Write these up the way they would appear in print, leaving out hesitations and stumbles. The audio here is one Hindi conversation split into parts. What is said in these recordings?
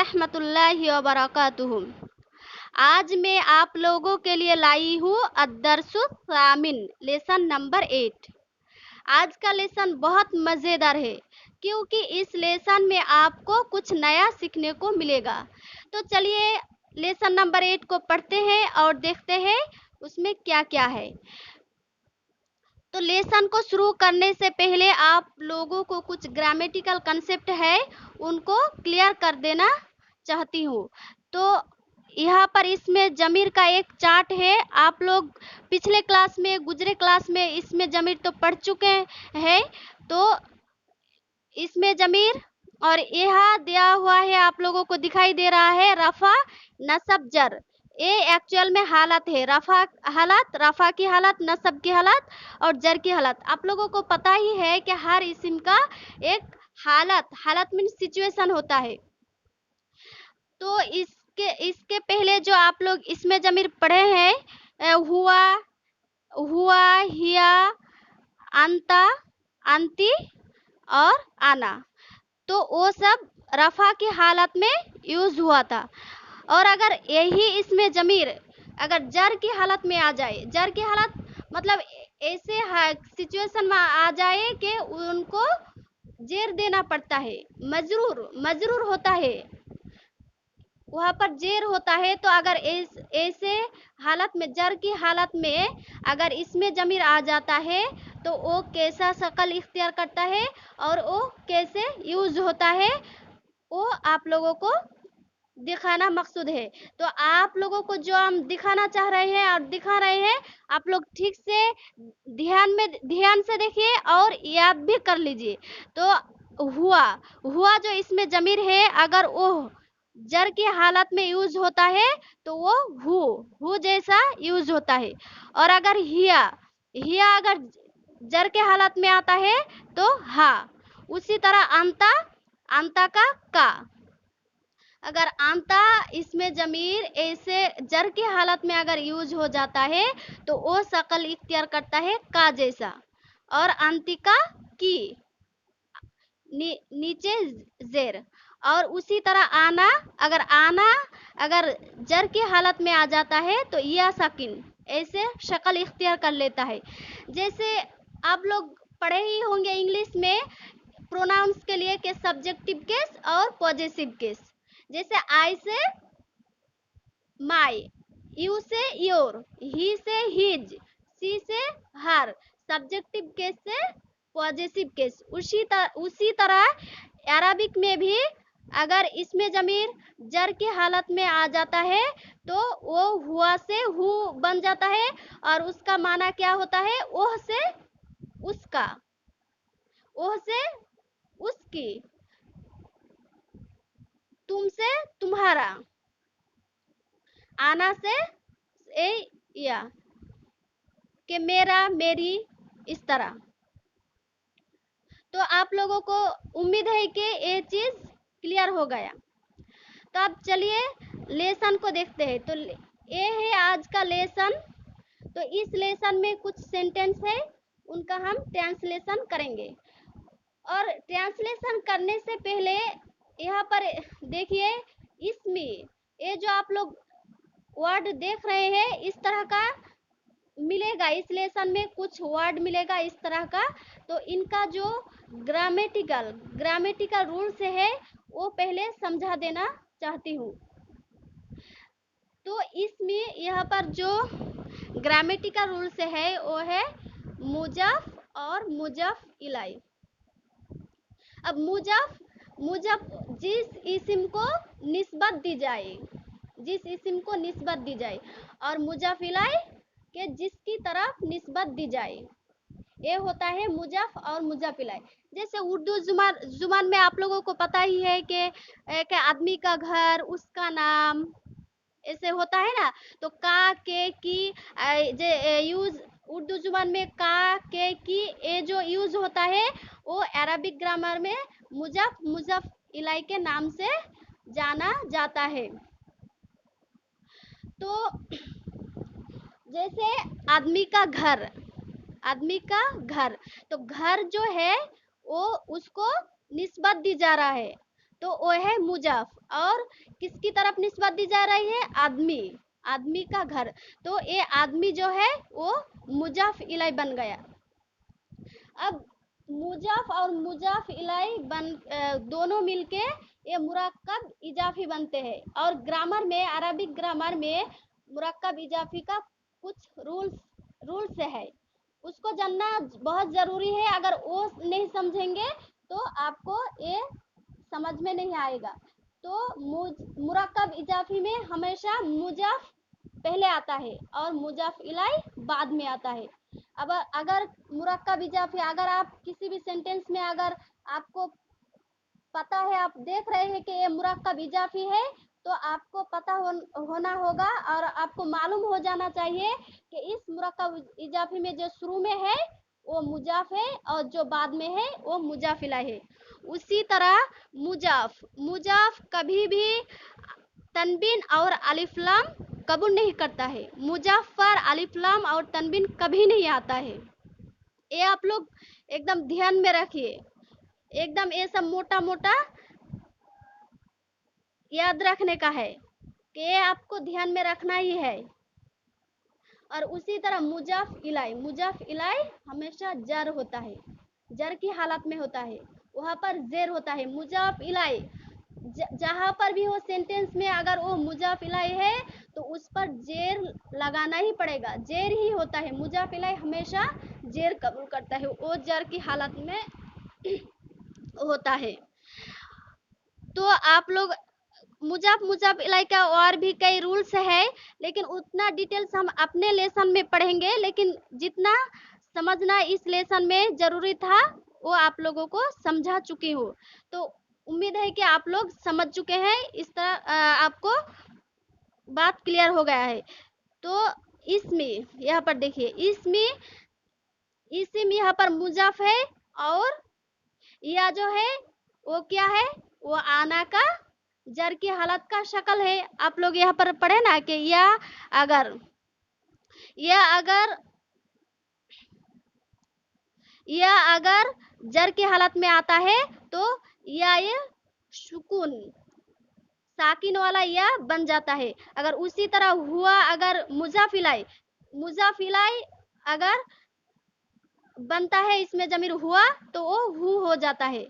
रहमतुल्लाहि व बरकातुहू। आज मैं आप लोगों के लिए लाई हूँ अद्दरसु सामिन, लेसन नंबर 8। आज का लेसन बहुत मज़ेदार है क्योंकि इस लेसन में आपको कुछ नया सीखने को मिलेगा। तो चलिए लेसन नंबर 8 को पढ़ते हैं और देखते हैं उसमें क्या क्या है। तो लेसन को शुरू करने से पहले आप लोगों को कुछ ग्रामेटिकल कंसेप्ट है उनको क्लियर कर देना चाहती हूँ। तो यहाँ पर इसमें ज़मीर का एक चार्ट है। आप लोग पिछले क्लास में, गुजरे क्लास में इसमें ज़मीर तो पढ़ चुके हैं। तो इसमें ज़मीर और यहाँ दिया हुआ है, आप लोगों को दिखाई दे रहा है रफ़ा, नसब, जर। ये एक्चुअल में हालत है, रफ़ा हालत, रफ़ा की हालत, नसब की हालत और जर की हालत। आप लोगों को पता ही है कि हर इस्म का एक हालत मीन्स सिचुएशन होता है। तो इसके पहले जो आप लोग इसमें ज़मीर पढ़े हैं, हुआ, हिया, अंता, अंती और आना, तो वो सब रफ़ा की हालत में यूज़ हुआ था। और अगर यही इसमें ज़मीर अगर जर की हालत में आ जाए, जर की हालत मतलब ऐसे सिचुएशन में आ जाए कि उनको जेर देना पड़ता है, मजरूर होता है, वहाँ पर जेर होता है। तो अगर ऐसे हालत में, जर की हालत में अगर इसमें ज़मीर आ जाता है तो वो कैसा शक्ल इख्तियार करता है और वो कैसे यूज़ होता है, वो आप लोगों को दिखाना मकसूद है। तो आप लोगों को जो हम दिखाना चाह रहे हैं और दिखा रहे हैं, आप लोग ठीक से ध्यान से देखिए और याद भी कर लीजिए। तो हुआ जो इसमें ज़मीर है, अगर वो जर की हालत में यूज़ होता है तो वो हु जैसा यूज़ होता है। और अगर हिया अगर जर के हालत में आता है तो हा। उसी तरह अंता का अगर आंता इसमें ज़मीर ऐसे जर की हालत में अगर यूज़ हो जाता है तो वो शक्ल इख्तियार करता है का जैसा। और अंतिका की नीचे जेर। और उसी तरह आना अगर जर की हालत में आ जाता है तो या साकिन ऐसे शक्ल इख्तियार कर लेता है। जैसे आप लोग पढ़े ही होंगे इंग्लिश में प्रोनाउंस के लिए के सब्जेक्टिव केस और पॉजेसिव केस। जैसे आई से माई, यू से योर, ही से हिज, सी से हर, सब्जेक्टिव केस से पॉजेसिव केस। उसी तरह अरबिक में भी अगर इसमें ज़मीर जर की हालत में आ जाता है तो वो हुआ से हु बन जाता है और उसका माना क्या होता है, ओह से उसका, ओह से उसकी, तुम से तुम्हारा, आना से या कि मेरा, मेरी, इस तरह। तो आप लोगों को उम्मीद है कि ये चीज़ क्लियर हो गया। तो अब चलिए लेसन को देखते हैं। तो ये है आज का लेसन। तो इस लेसन में कुछ सेंटेंस है, उनका हम ट्रांसलेशन करेंगे। और ट्रांसलेशन करने से पहले यहाँ पर देखिए, इसमें ये जो आप लोग वर्ड देख रहे हैं इस तरह का मिलेगा, इस लेसन में कुछ वर्ड मिलेगा इस तरह का। तो इनका जो ग्रामेटिकल रूल्स है वो पहले समझा देना चाहती हूँ। तो इसमें यहाँ पर जो ग्रामेटिकल रूल्स है वो है मुजफ और मुजफ इलाई। अब मुजफ जिस इस्म को निस्बत दी जाए, और मुजफ इलाई के जिसकी तरफ निस्बत दी जाए, ये होता है मुजफ और मुजफ इलाई। जैसे उर्दू जुबान में आप लोगों को पता ही है कि एक आदमी का घर, उसका नाम, ऐसे होता है ना। तो का, के, की यूज उर्दू जुबान में का, के, की ये जो यूज होता है वो अरबिक ग्रामर में मुजफ इलाई के नाम से जाना जाता है। तो जैसे आदमी का घर, तो घर जो है वो उसको निस्बत दी जा रहा है। तो वो है मुजाफ। और किसकी तरफ निस्बत दी जा रही है? आदमी, आदमी का घर। तो ये आदमी जो है वो मुजाफ इलाई बन गया। अब मुजाफ और मुजाफ इलाई दोनों मिलके ये मुरक्कब इजाफी बनते हैं। और ग्रामर में, अरबिक ग्रामर में मुरक्कब इजाफी का कुछ रूल्स है, उसको जानना बहुत ज़रूरी है। अगर वो नहीं समझेंगे तो आपको ये समझ में नहीं आएगा। तो मुरक्कब इजाफी में हमेशा मुजाफ पहले आता है और मुजाफ इलाई बाद में आता है। अब अगर मुरक्कब इजाफी, अगर आप किसी भी सेंटेंस में अगर आपको पता है, आप देख रहे हैं कि ये मुरक्कब इजाफी है, तो आपको पता होना होगा और आपको मालूम हो जाना चाहिए कि इस मुरक्कब इजाफी में जो शुरू में है वो मुजाफ है और जो बाद में है वो मुजाफ इलाई है। उसी तरह मुजाफ कभी भी तनबीन और अलिफ लाम कबूल नहीं करता है। मुजाफ पर अलिफ लाम और तनबीन कभी नहीं आता है। ये आप लोग एकदम ध्यान में रखिए। एकदम ये सब मोटा मोटा याद रखने का है कि ये आपको ध्यान में रखना ही है। और उसी तरह मुजाफ इलाई हमेशा जर होता है, जर की हालत में होता है, वहाँ पर जेर होता है। मुजाफ इलाई जहाँ पर भी हो सेंटेंस में अगर वो मुजाफ इलाई है तो उस पर जेर लगाना ही पड़ेगा, जेर ही होता है। मुजाफ इलाई हमेशा जेर कबूल करता है, वो जर की हालत में होता है। तो आप लोग मुजाफ इलाई का और भी कई रूल्स है, लेकिन उतना डिटेल्स हम अपने लेसन में पढ़ेंगे। लेकिन जितना समझना इस लेसन में जरूरी था वो आप लोगों को समझा चुकी हूँ। तो उम्मीद है कि आप लोग समझ चुके हैं। इस तरह आपको बात क्लियर हो गया है। तो इसमें यहाँ पर देखिए, इसमें यहाँ पर मुजाफ है और या जो है वो क्या है? वो आना का जर की हालत का शक्ल है। आप लोग यहाँ पर पढ़े ना कि या अगर जर की हालत में आता है तो या ये सुकून साकिन वाला या बन जाता है। अगर उसी तरह हुआ, अगर मुजाफ इलाई अगर बनता है, इसमें जमीर हुआ, तो वो हु हो जाता है।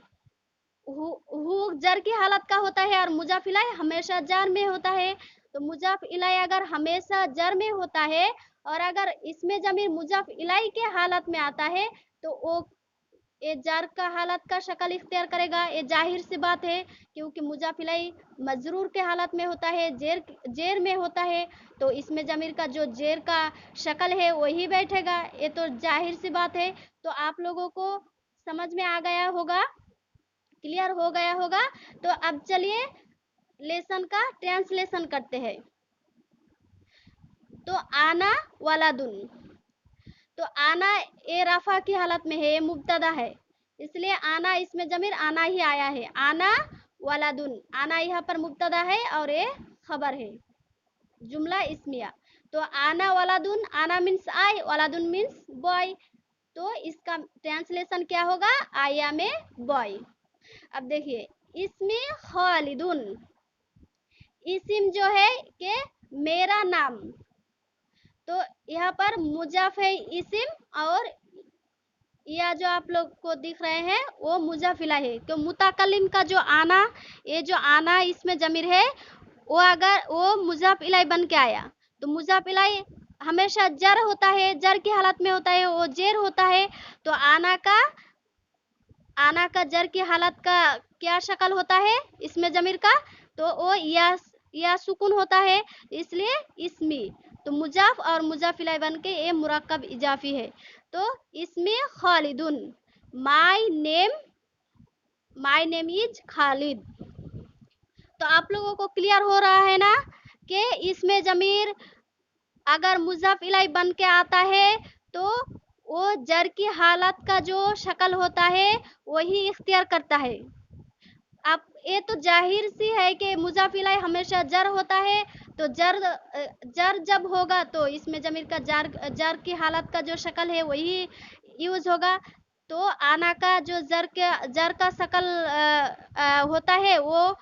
हु जर की हालत का होता है और मुजाफ इलाई हमेशा जर में होता है। तो मुजाफ इलाई अगर हमेशा जर में होता है और अगर इसमें जमीर मुजाफ इलाई के हालत में आता है तो वो ये जर का हालत का शक्ल इख्तियार करेगा। ये जाहिर सी बात है, क्योंकि मुजाफ इलाई मजरूर के हालत में होता है, जेर में होता है, तो इसमें जमीर का जो जेर का शक्ल है वही बैठेगा। ये तो जाहिर सी बात है। तो आप लोगों को समझ में आ गया होगा, क्लियर हो गया होगा। तो अब चलिए लेसन का ट्रांसलेशन करते हैं। तो आना वालादुन, तो आना ए रफा की हालत में है, ये मुब्तदा है, इसलिए आना इसमें जमीर आना ही आया है। आना वालादुन, आना यहाँ पर मुब्तदा है और ये खबर है, जुमला इस्मिया। तो आना वालादुन, आना मीन्स आई, वालादुन मीन्स बॉय। तो इसका ट्रांसलेशन क्या होगा? आया में बॉय। अब देखिए, इसमें खालिदुन, इसिम जो है कि मेरा नाम, तो यहाँ पर मुजाफ है इसिम और या जो आप लोग को दिख रहे हैं वो मुजाफ इलाई है। तो मुतकल्लिम का जो आना, ये जो आना इसमें जमीर है, वो अगर वो मुजाफ इलाई बन के आया तो मुजाफ इलाई हमेशा जर होता है, जर की हालत में होता है, वो जेर होता है। तो आना का जर की हालत का क्या शक्ल होता है इसमें जमीर का? तो वो या सुकून होता है, इसलिए इसमी। तो मुजाफ और मुजाफ इलाई बन के ये मुरक्कब इजाफी है। तो इसमें खालिदुन, माय नेम इज खालिद। तो आप लोगों को क्लियर हो रहा है ना कि इसमें जमीर अगर मुजाफ इलाई बन के आता है तो वो जर की हालत का जो शक्ल होता है वही इख्तियार करता है। आप ये तो जाहिर सी है कि मुजाफ इलाई हमेशा जर होता है। तो जर जब होगा तो इसमें जमीर का जर की हालत का जो शक्ल है वही यूज होगा। तो आना का जो जर का शकल होता है वो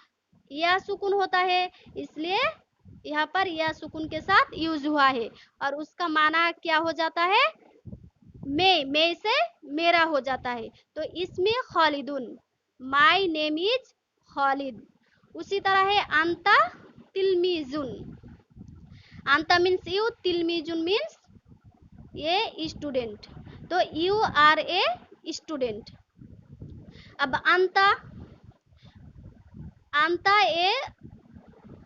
या सुकून होता है, इसलिए यहाँ पर या सुकून के साथ यूज हुआ है। और उसका माना क्या हो जाता है, मैं से मेरा हो जाता है। तो इसमें खालिदुन, माई नेम इज खालिद। उसी तरह है अंता तिलमीजुन, अंता मीन्स यू, तिलमीजुन मीन्स ये स्टूडेंट। तो यू आर ए स्टूडेंट। अब अंता, अंता ए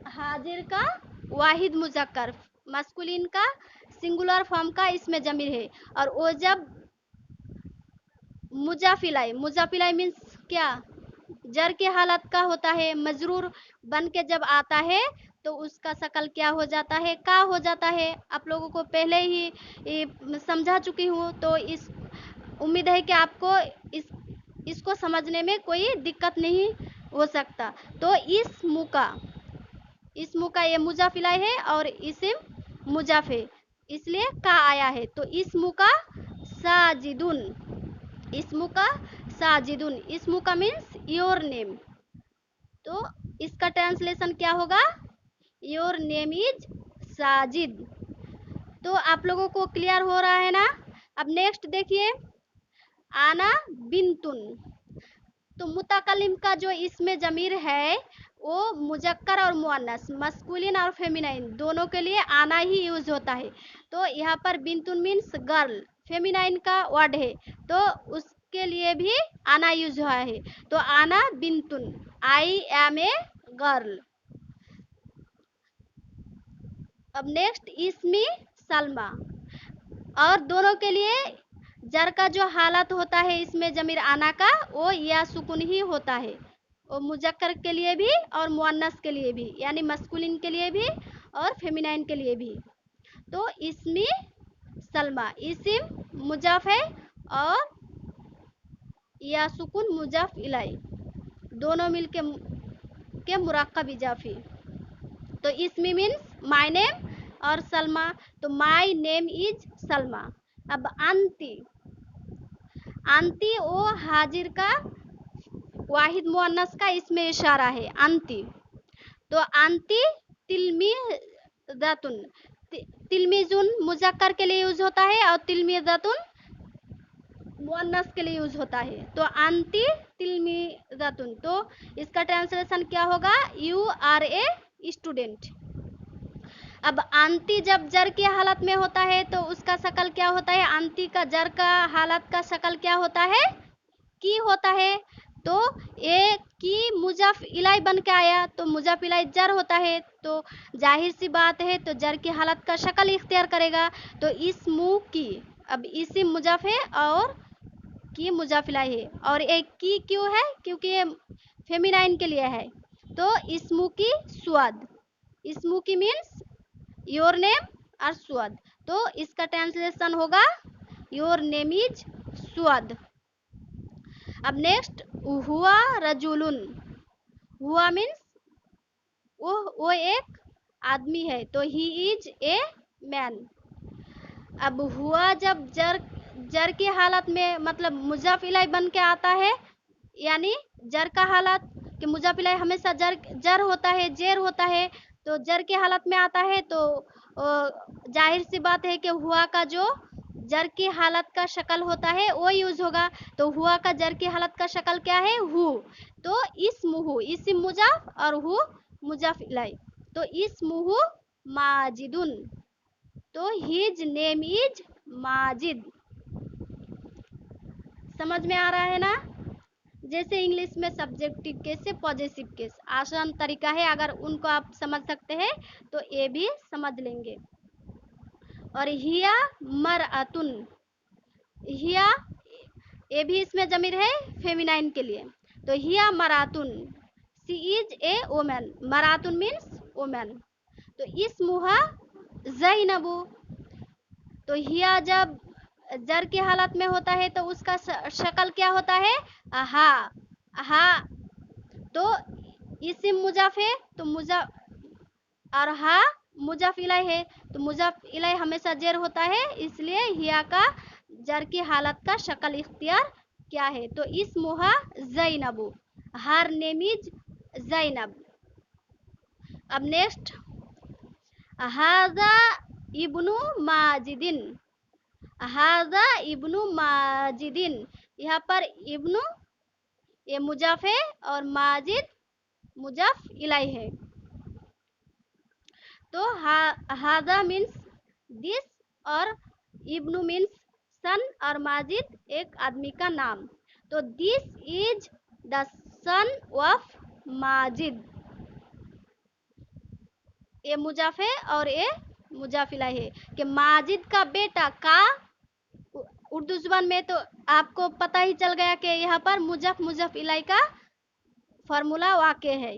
हाजिर का वाहिद मुजक्कर, मस्कुलिन का सिंगुलर फॉर्म का इसमें जमीर है। और वो जब मुजाफिलाई, मुजाफिलाई मीन्स क्या, जर के हालत का होता है, मजरूर बन के जब आता है तो उसका शकल क्या हो जाता है, का हो जाता है। आप लोगों को पहले ही समझा चुकी हूँ, तो इस उम्मीद है कि आपको इसको समझने में कोई दिक्कत नहीं हो सकता। तो इस मुका ये मुजाफिलाई है और इसिम मुजाफे, इसलिए का आया है। तो इस मुका साजिदुन, इस्मु का साजिदुन, इस्मु का मीन्स योर नेम। तो इसका ट्रांसलेशन क्या होगा, योर नेम इज साजिद। तो आप लोगों को क्लियर हो रहा है ना। अब नेक्स्ट देखिए, आना बिंतुन। तो मुतकल्लिम का जो इसमें जमीर है वो मुजक्कर और मुअन्नस, मस्कुलिन और फेमिनाइन दोनों के लिए आना ही यूज होता है। तो यहाँ पर बिंतुन मीन्स गर्ल, फेमिनाइन का वर्ड है, तो उसके लिए भी आना यूज हुआ है। तो आना बिंतुन, आई एम ए गर्ल। अब नेक्स्ट इसमी सलमा। और दोनों के लिए जर का जो हालत होता है इसमें जमीर आना का, वो या सुकून ही होता है। वो मुजक्कर के लिए भी और मुअन्नस के लिए भी, यानी मस्कुलिन के लिए भी और फेमिनाइन के लिए भी। तो इसमें सलमा, इसिम मुजाफ है और या सुकून मुजाफ इलाई, दोनों मिलके के मुरक्कब इजाफी। तो इसमें मीन्स माय नेम और सलमा, तो माय नेम इज सलमा। अब अंती, अंती ओ हाजिर का वाहिद मुअन्नस का इसमें इशारा है, अंती। तो अंती तिलमीज़ातुन, तिलमीजुन मुजक्कर के लिए यूज होता है और तिलमीज़ातुन मुअन्नस के लिए यूज होता है। तो अंती तिलमीज़ातुन, तो इसका ट्रांसलेशन क्या होगा, यू आर ए स्टूडेंट। अब अंती जब जर की हालत में होता है तो उसका शकल क्या होता है, अंती का जर का हालत का शकल क्या होता है, की होता है। तो ए की मुजाफ इलाई बन के आया, तो मुजाफ इलाई जर होता है, तो जाहिर सी बात है तो जर की हालत का शकल इख्तियार करेगा। तो इस मुँह की, अब इसी मुजाफ है और की मुजाफ इलाई है, और एक की क्यों है, क्योंकि ये फेमिनाइन के लिए है। तो इसमु की स्वाद, इसमु की मीन्स योर नेम और स्वाद, तो इसका ट्रांसलेशन होगा योर नेम इज स्वाद। अब नेक्स्ट, हुआ रजुलुन। हुआ मीन्स वो एक आदमी है, तो ही इज ए मैन। अब हुआ जब जर की हालत में, मतलब मुजाफ इलाई बन के आता है, यानी जर का हालत कि मुजाफ इलाई हमेशा जर होता है, जेर होता है। तो जर की हालत में आता है तो जाहिर सी बात है कि हुआ का जो जर की हालत का शक्ल होता है वो यूज होगा। तो हुआ का जर की हालत का शक्ल क्या है, हु। तो इसमुहु, इसिम मुजाफ और हु मुजाफ इलाई। तो इसमुहु माजिदुन, तो हिज नेम इज माजिद। समझ में आ रहा है ना। जैसे इंग्लिश में सब्जेक्टिव केस से पॉजिटिव केस, आसान तरीका है, अगर उनको आप समझ सकते हैं तो ये भी समझ लेंगे। और हिया मरअतुन, हिया ये भी इसमें जमीर है फेमिनाइन के लिए। तो हिया मरातुन, सी इज ए वोमेन, मरातुन मीन्स वोमेन। तो इस मुहा जैनबू, तो हिया जब जर की हालत में होता है तो उसका शक्ल क्या होता है, हा, हा। तो इसिम मुजाफ है, तो मुजाफ, और हा मुजाफ इलाई है, तो मुजाफ इलाई हमेशा जेर होता है, इसलिए हिया का जर की हालत का शक्ल इख्तियार क्या है? तो इसमुहा ज़ैनबु, हर नेम इज ज़ैनब। अब नेक्स्ट, हाजा इब्नु माजिदिन, हाजा इब्नु माजिदिन, यहाँ पर इब्नु ये मुजाफ है और माजिद मुजाफ इलाई है। तो हाजा मीन्स दिस और इब्नु मीन्स सन और माजिद एक आदमी का नाम। तो this is the son of Majid, ये मुजाफ है और ये मुजाफ इलाई है कि माजिद का बेटा का। उर्दू जुबान में तो आपको पता ही चल गया कि यहाँ पर मुजाफ इलाई का फार्मूला वाक़ है।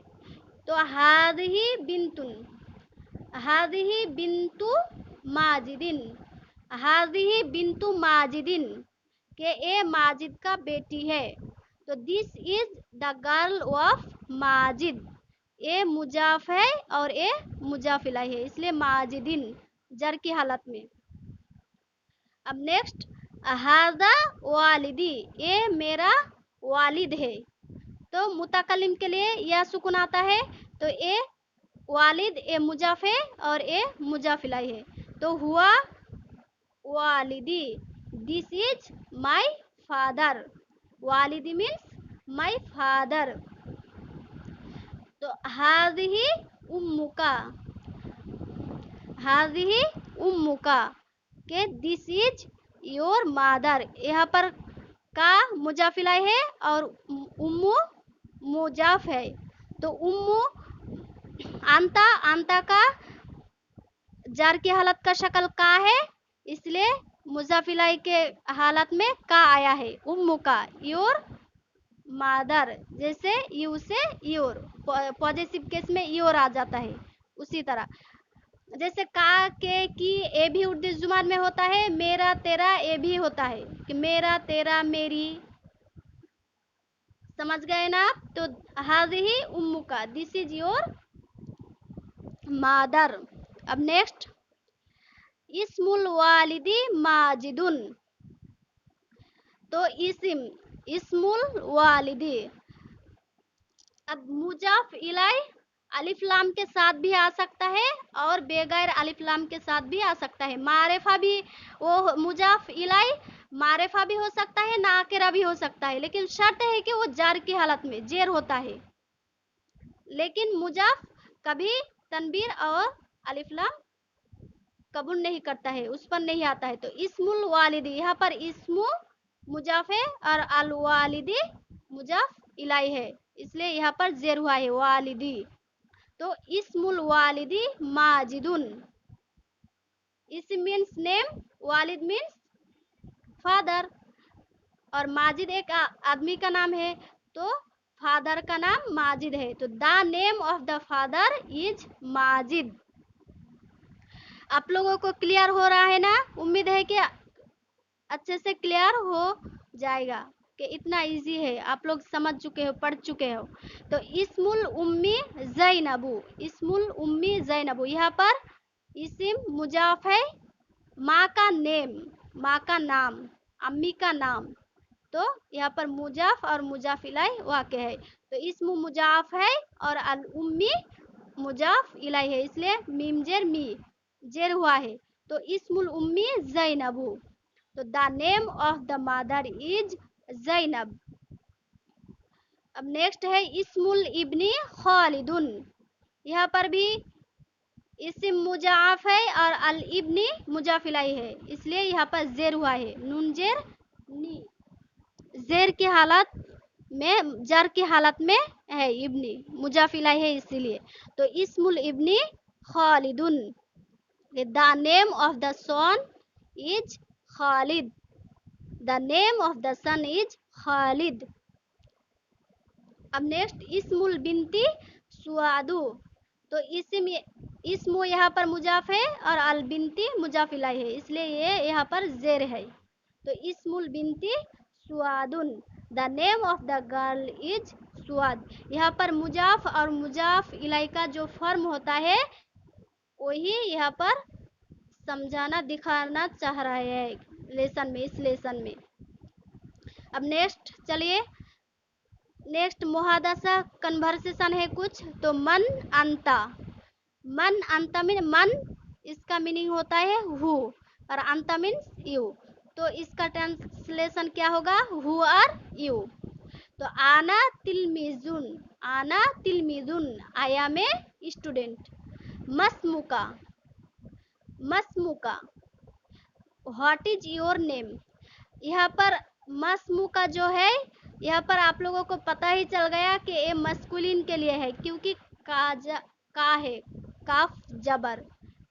तो हादिही बिंतुन, हादिही बिंतु माजिदिन, हादिही बिंतु माजिदिन के ए माजिद का बेटी है। तो this is the girl of Majid, ए मुजाफ है और ए मुजाफ इलाई है, इसलिए माजिदिन जर की हालत में। अब नेक्स्ट, हादा वालिदी, ये मेरा वालिद है। तो मुतकल्लिम के लिए यह सुकून आता है। तो ए वालिद ए मुजाफ है और ए मुजाफ इलाई है। तो हुआ वालिदी, दिस इज माय फादर, वालिदी मीन्स माय फादर। तो हाज़िही उम्मुका, हाज़िही उम्मुका के दिस इज योर मादर, यहाँ पर का मुजाफ इलाई है और उम्मू मुजाफ है। तो उम्मू आंता, आंता का जार की हालत का शक्ल का है, इसलिए मुजाफ इलाई के हालत में का आया है। उम्मू का योर मादर, जैसे यू से योर, पॉजिटिव केस में योर आ जाता है। उसी तरह जैसे का के की ए भी उर्दू जुबान में होता है, मेरा तेरा ए भी होता है कि मेरा तेरा मेरी, समझ गए ना आप? तो हाज़िही उम्मुका, दिस इज योर मादर। अब नेक्स्ट, इस्मुल वालिदी माजिदुन। तो इस्मुल वालिदी, अब मुजाफ इलाई अलिफ लाम के साथ भी आ सकता है और बेगैर अलिफ लाम के साथ भी आ सकता है। मारिफा भी, वो मुजाफ इलाई मारिफा भी हो सकता है, नाकिरा भी हो सकता है, लेकिन शर्त है कि वो जार की हालत में जेर होता है। लेकिन मुजाफ कभी तनवीर और अलिफ लाम कबूल नहीं करता है, उस पर नहीं आता है। तो इस्मुल वालिदी, यहाँ पर इस्मु मुजाफ है और अल वालिदी मुजाफ इलाई है, इसलिए यहाँ पर जेर हुआ है वालिदी। तो इस्मुल वालिदी माजिदुन, इस्म मीन्स नेम, वालिद मीन्स फादर और माजिद एक आदमी का नाम है, तो फादर का नाम माजिद है। तो the name of the father is Majid. आप लोगों को क्लियर हो रहा है ना? उम्मीद है कि अच्छे से क्लियर हो जाएगा कि इतना इजी है, आप लोग समझ चुके हो, पढ़ चुके हो। तो इस्मुल उम्मी ज़ैनबु, इस्मुल उम्मी ज़ैनबु, यहाँ पर इस्म मुजाफ है, माँ का नेम, माँ का नाम, अम्मी का नाम। तो यहाँ पर मुजाफ और मुजाफ इलाई वाक़े है। तो इस्म मुजाफ है और अल उम्मी मुजाफ इलाई है, इसलिए मीम जेर मी जेर हुआ है। तो इस्मुल उम्मी ज़ैनबु, तो the name of the mother is Zainab. अब नेक्स्ट है इस्मुल इब्नी खालिदुन, यहाँ पर भी इस्म मुजाफ है और अल इब्नी मुजाफ इलाई है, इसलिए यहाँ पर जेर हुआ है, नून जेर नी, जेर की हालत में, जर की हालत में है, इब्नी मुजाफ इलाई है इसीलिए। तो इस्मुल इब्नी खालिदुन, the name of the son is Khalid, the name of the son is Khalid. अब नेक्स्ट इस्मुल बिनती सुआदु, तो इस्मु यहाँ पर मुजाफ है और अल बिनती मुजाफ इलाई है, इसलिए ये यहाँ पर जेर है। तो इस्मुल बिनती सुआदुन, the name of the girl is Suad. यहाँ पर मुजाफ और मुजाफ इलाई का जो फर्म होता है वही यहाँ पर समझाना दिखाना चाह रहा है लेसन में, इस लेसन में। अब नेक्स्ट चलिए, नेक्स्ट मुहादसा कन्वर्सेशन है कुछ। तो मन अंता मीन मन, इसका मीनिंग होता है हु, और अंता मीन्स यू। तो इसका ट्रांसलेशन क्या होगा, हु आर यू। तो आना तिलमिजुन, आई एम ए स्टूडेंट। मस्मुका, व्हाट इज योर नेम। यहाँ पर मस्मुका जो है, यहाँ पर आप लोगों को पता ही चल गया कि ये मस्कुलिन के लिए है, क्योंकि का है, काफ जबर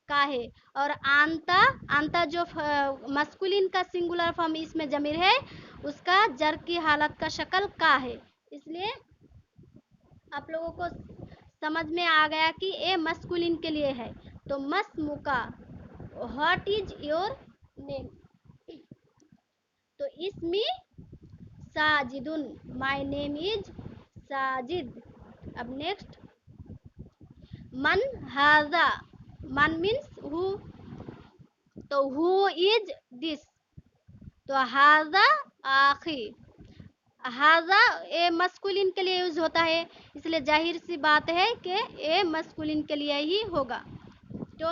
का है। और आंता जो मस्कुलिन का सिंगुलर फॉर्म इसमें जमीर है, उसका जर की हालत का शक्ल का है। इसलिए आप लोगों को समझ में आ गया कि ये मस्कुलिन के लिए है। तो मस्मुका, व्हाट इज योर नेम। तो इसमी साजिदुन, माय नेम इज साजिद। अब नेक्स्ट, मन हाजा, मन मीन्स हु, तो हु इज दिस। तो हाजा आखी, हाजा ए मस्कुलिन के लिए यूज होता है, इसलिए जाहिर सी बात है कि ए मस्कुलिन के लिए ही होगा। तो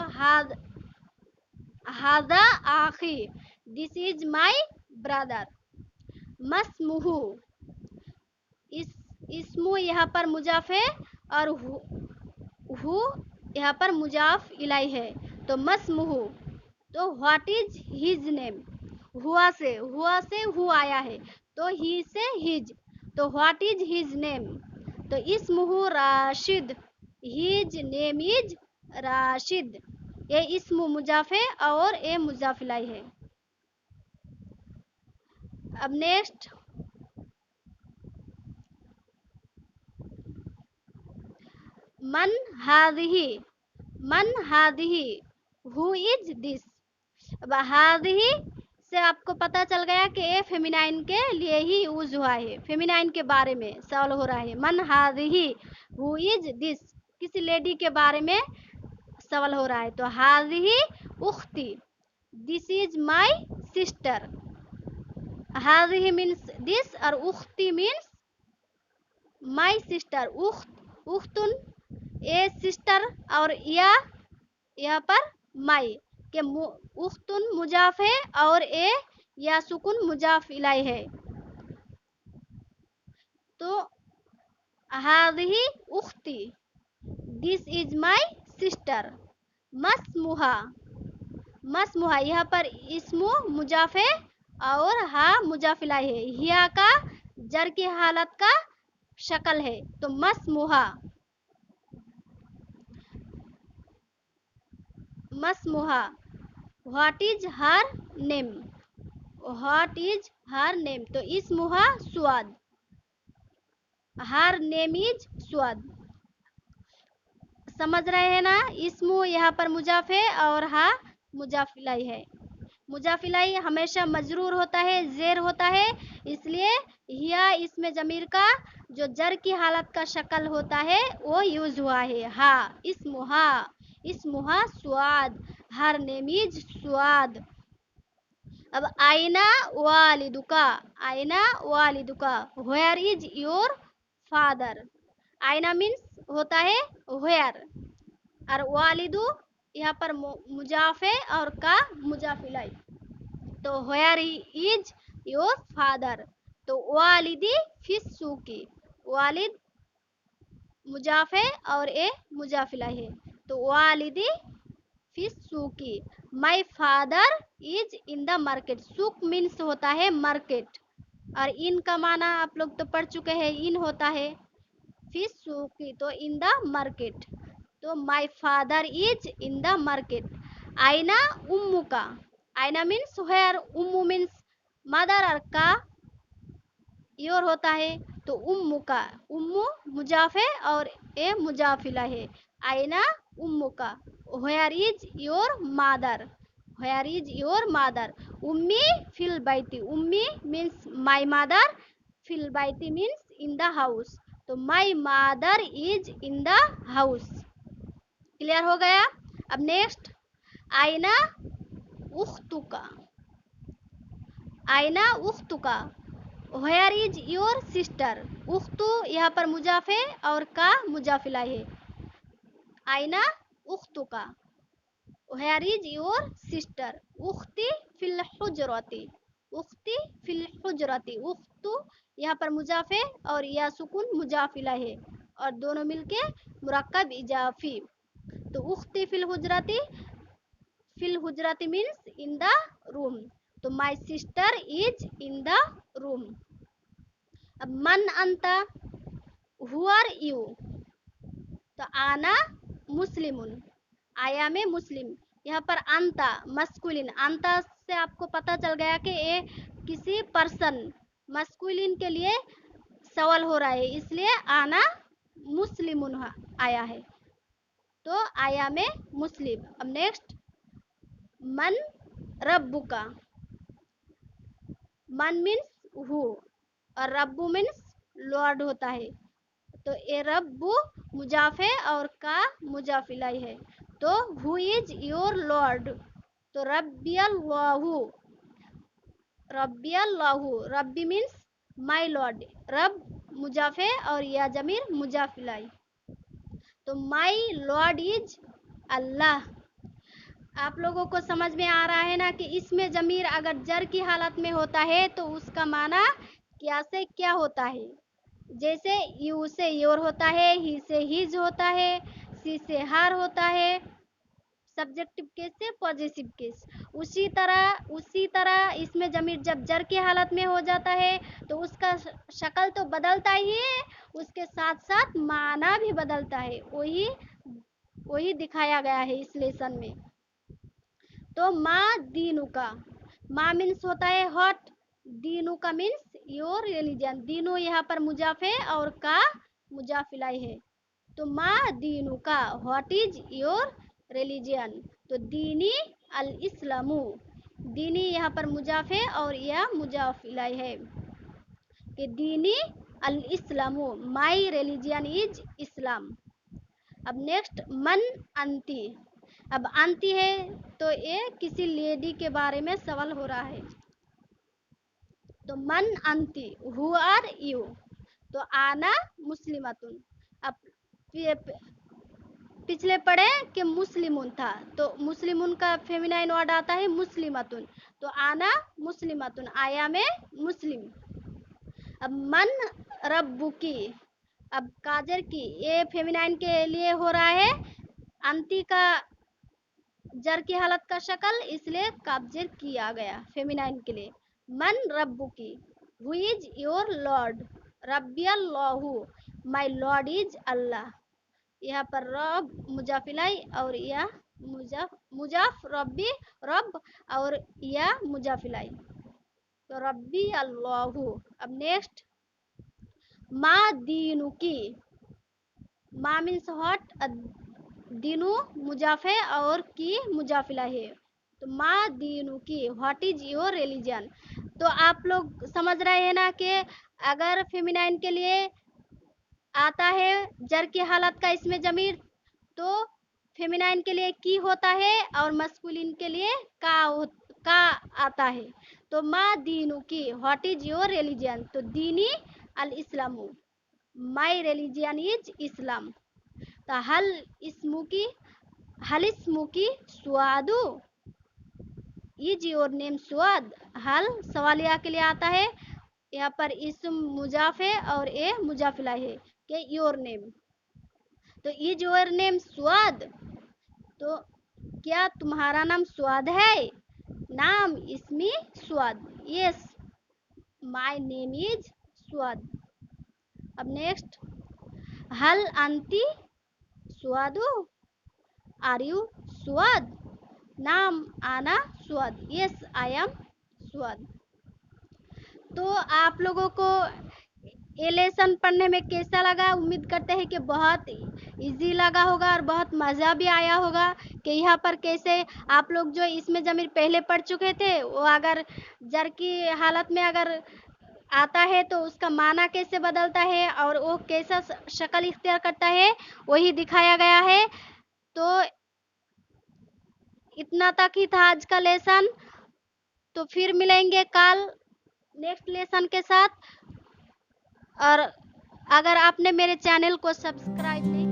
हाजा आखी, दिस इज माय ब्रदर। मस्मुहु, इसमु यहाँ पर मुजाफ है, और हु यहाँ पर मुजाफ इलाई है। तो मस्मुहु, तो व्हाट इज हिज नेम। हुआ से हु आया है, तो ही से हिज, तो व्हाट इज हिज नेम। तो इसमुहु Rashid, his name is Rashid. ये इसमु मुजाफ है और ये मुजाफ इलाई है। अब नेक्स्ट, मन हादिही, हु इज दिस। अब हादिही से आपको पता चल गया कि ये फेमिनाइन के लिए ही यूज हुआ है, फेमिनाइन के बारे में सवाल हो रहा है। मन हादिही, हु इज दिस, किसी लेडी के बारे में सवाल हो रहा है। तो हादिही उख्ती, दिस इज माय सिस्टर। हादिही मीन्स दिस, और उख्ती मीन्स माय सिस्टर। उख्तुन ए सिस्टर, और यहाँ पर माई के उख्तुन मुजाफ है, और ए या सुकुन मुजाफ इलाई है। तो हादिही उख्ती, दिस इज माय सिस्टर। मस्मुहा, यहाँ पर इसमु मुजाफ है और हा मुजाफ इलाई है। हिया का जर की हालत का शक्ल है, तो मस्मुहा। व्हाट इज हर नेम, तो इसमुहा सुआद, हर नेम इज सुआद। समझ रहे हैं ना, इसमु यहाँ पर मुजाफ है और हा मुजाफ इलाई है। मुजाफ इलाई हमेशा मजरूर होता है, जेर होता है, इसलिए हिया इसमें जमीर का जो जर की हालत का शक्ल होता है वो यूज हुआ है। हा, इसमुहा सुआद, हर नेम इज सुआद। अब आइना वालिदुका, वेयर इज योर फादर। आइना मीन्स होता है वेयर, और वालिदु यहाँ पर मुजाफ है और का मुजाफ इलाई। तो वेयर इज योर फादर। तो वालिदी फिस्सूकी, वालिद मुजाफ है और ए मुजाफ इलाई है। तो वालिदी फिस्सूकी, my father is in the market. सुक मीन्स होता है मार्केट, और इन का माना आप लोग तो पढ़ चुके हैं, इन होता है फिस्सूकी, तो इन द मार्केट। तो my father is in the market. आइना उम्मुका, आइना मीन्स वेयर, उम्मू मीन्स मदर, और का योर होता है। तो उम्मुका, उम्मू मुजाफ है और ए मुजाफिला है। आइना उम्मुका, वेयर इज योर मदर, उम्मी फिल बैती, उम्मी मीन्स माय मदर, फिल बैती मीन्स इन द हाउस। तो my mother is in the house. Clear हो गया। अब नेक्स्ट, आइना उख्तुका, वेयर इज योर सिस्टर, उख्तु यहाँ पर मुजाफे और का मुजाफिला है, आइना उख्तु का, वेयर इज योर सिस्टर, उख्ती फिल हुजरती, उख्ती फिल हुजरती, उख्तु यहाँ पर मुजाफे और या सुकून मुजाफिला है और दोनों मिलके मुरक्कब इजाफी। तो उख्ती फिल हुजरती मीन्स इन द रूम, तो my sister is in the room. अब मन अंता, हु आर यू, तो आना मुस्लिमुन, आया में मुस्लिम, यहाँ पर अंता मस्कुलिन, अंता से आपको पता चल गया कि ये किसी पर्सन मस्कुलिन के लिए सवाल हो रहा है, इसलिए आना मुस्लिमुन आया है, तो आया में मुस्लिम। अब नेक्स्ट, मन रब्बुका, मन मीन्स हु और रब्बु मीन्स लॉर्ड होता है, तो ये रब्बु मुजाफे और का मुजाफिलाई है, तो हु इज योर लॉर्ड, तो रब्बियल्लाहु, रब्बियल्लाहु, रब्बी मीन्स माई लॉर्ड, रब मुजाफे और या जमीर मुजाफिलाई, तो माई लॉर्ड इज अल्लाह। आप लोगों को समझ में आ रहा है ना कि इसमें जमीर अगर जर की हालत में होता है तो उसका माना क्या से क्या होता है, जैसे यू से योर होता है, ही से हिज होता है, सी से हार होता है, सब्जेक्टिव केस से पॉजिटिव केस, उसी तरह इसमें जमीर जब जर की हालत में हो जाता है तो उसका शक्ल तो बदलता ही है, उसके साथ साथ माना भी बदलता है, वही दिखाया गया है इस लेसन में। तो माँ दीनू का, माँ मीन्स होता है हॉट, दीनू का मीन्स योर रिलीजन, दीनू यहाँ पर मुजाफे और का मुजाफिलाई है, तो माँ दीनू का, व्हाट इज योर रिलीजन, तो दीनी अल इस्लामू, दीनी यहाँ पर मुजाफे और यह मुजाफिलाई है कि दीनी अल इस्लामू, माई रिलीजन इज इस्लाम। अब नेक्स्ट, मन अंती, अब अंती है तो ये किसी लेडी के बारे में सवाल हो रहा है, तो मन अंती, हु आर यू, तो आना मुस्लिमतुन। अब पिछले पढ़े कि मुस्लिमुन था, तो मुस्लिमुन का फेमिनाइन वर्ड आता है मुस्लिमतुन, तो आना मुस्लिमतुन, आया में मुस्लिम। अब मन रब्बुकी, अब काजर की, ये फेमिनाइन के लिए हो रहा है, अंती का जर की हालत का शक्ल, इसलिए काब्जर किया गया फेमिनाइन के लिए। मन रब्बुकी, हु इज योर लॉर्ड, रब्बियल्लाहु, माई लॉर्ड इज अल्लाह, यहाँ पर रब मुजाफिलाई और या मुजाफ रब्बी, रब और या मुजाफिलाई, तो रब्बी अल्लाहु। अब नेक्स्ट, माँ दीनू की, माँ मीन्स हॉट, दीनू मुजाफे और की मुजाफिला है, तो माँ दीनू की, व्हाट इज योर रिलीजन। तो आप लोग समझ रहे हैं ना कि अगर फेमिनाइन के लिए आता है जर की हालत का इसमें जमीर, तो फेमिनाइन के लिए की होता है और मस्कुलिन के लिए का आता है, तो माँ दीनू की, व्हाट इज योर रिलीजन, तो दीनी अल इस्लामू, माई रिलीजन इज इस्लाम। तो हल इस्मुकी स्वादु, इज योर नेम स्वाद, हल सवालिया के लिए आता है, यहाँ पर इस्म मुजाफे और ए मुजाफिला है कि योर नेम, तो इज योर नेम स्वाद, तो क्या तुम्हारा नाम स्वाद है, नाम इसमी स्वाद, यस माय नेम इज स्वाद। अब नेक्स्ट, हल अंती स्वादु, आर यू स्वाद, नाम आना स्वाद, यस आई एम स्वाद। तो आप लोगों को ये लेसन पढ़ने में कैसा लगा, उम्मीद करते हैं कि बहुत इजी लगा होगा और बहुत मज़ा भी आया होगा कि यहाँ पर कैसे आप लोग जो इसमें ज़मीर पहले पढ़ चुके थे वो अगर जर की हालत में अगर आता है तो उसका माना कैसे बदलता है और वो कैसा शक्ल इख्तियार करता है, वही दिखाया गया है। तो इतना तक ही था आज का लेसन, तो फिर मिलेंगे कल नेक्स्ट लेसन के साथ। और अगर आपने मेरे चैनल को सब्सक्राइब नहीं